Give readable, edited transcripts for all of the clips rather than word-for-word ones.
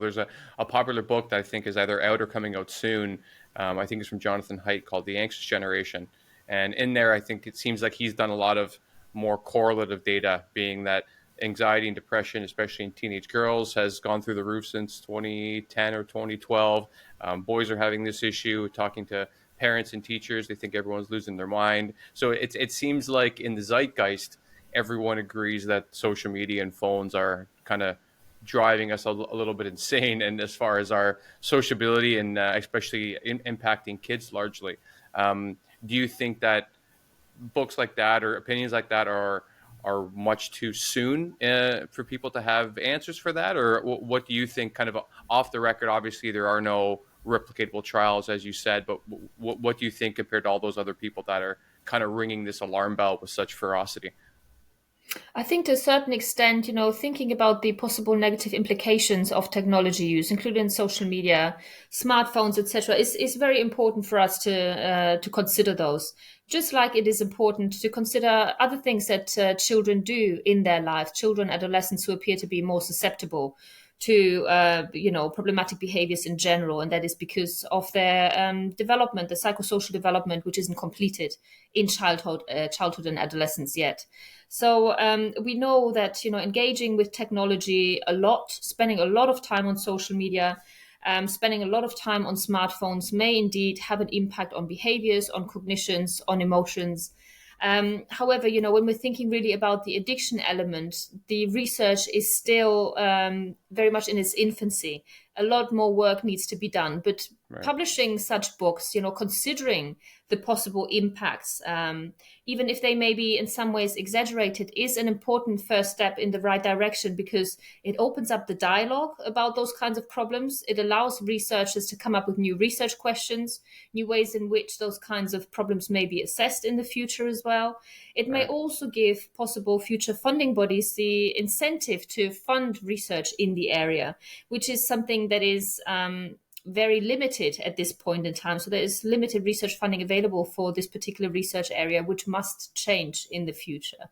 There's a popular book that I think is either out or coming out soon. I think it's from Jonathan Haidt, called The Anxious Generation. And in there, I think it seems like he's done a lot of more correlative data, being that anxiety and depression, especially in teenage girls, has gone through the roof since 2010 or 2012. Boys are having this issue. Talking to parents and teachers, they think everyone's losing their mind. So it seems like in the zeitgeist, everyone agrees that social media and phones are kind of driving us a little bit insane, and as far as our sociability, and especially impacting kids largely. Do you think that books like that or opinions like that are much too soon for people to have answers for that, or what do you think? Kind of off the record, obviously there are no replicatable trials, as you said, but what do you think compared to all those other people that are kind of ringing this alarm bell with such ferocity? I think to a certain extent, thinking about the possible negative implications of technology use, including social media, smartphones, etc., is very important for us to consider those. Just like it is important to consider other things that children do in their life, children, adolescents who appear to be more susceptible to problematic behaviors in general, and that is because of their development, the psychosocial development, which isn't completed in childhood and adolescence yet. So we know that engaging with technology a lot, spending a lot of time on social media, spending a lot of time on smartphones may indeed have an impact on behaviors, on cognitions, on emotions. However, when we're thinking really about the addiction element, the research is still very much in its infancy. A lot more work needs to be done. But Right. publishing such books, considering the possible impacts, even if they may be in some ways exaggerated, is an important first step in the right direction, because it opens up the dialogue about those kinds of problems. It allows researchers to come up with new research questions, new ways in which those kinds of problems may be assessed in the future as well. It may Right. also give possible future funding bodies the incentive to fund research in the area, which is something that is very limited at this point in time. So there is limited research funding available for this particular research area, which must change in the future.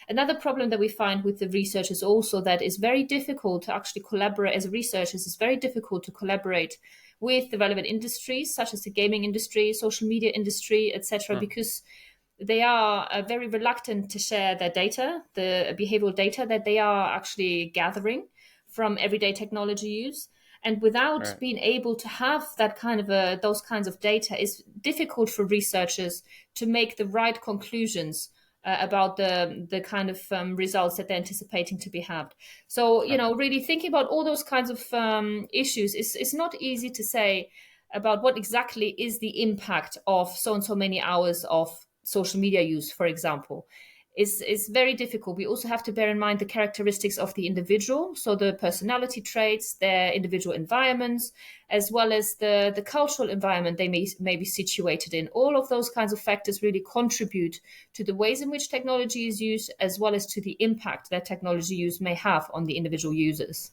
Another problem that we find with the research is also that it's very difficult to actually collaborate as researchers. It's very difficult to collaborate with the relevant industries, such as the gaming industry, social media industry, etc., Hmm. because they are very reluctant to share their data, the behavioral data that they are actually gathering from everyday technology use. And without Right. being able to have that kind of those kinds of data, it's difficult for researchers to make the right conclusions about the kind of results that they're anticipating to be had. So, Okay. really thinking about all those kinds of issues, it's not easy to say about what exactly is the impact of so and so many hours of social media use, for example. Is very difficult. We also have to bear in mind the characteristics of the individual, so the personality traits, their individual environments, as well as the cultural environment they may be situated in. All of those kinds of factors really contribute to the ways in which technology is used, as well as to the impact that technology use may have on the individual users.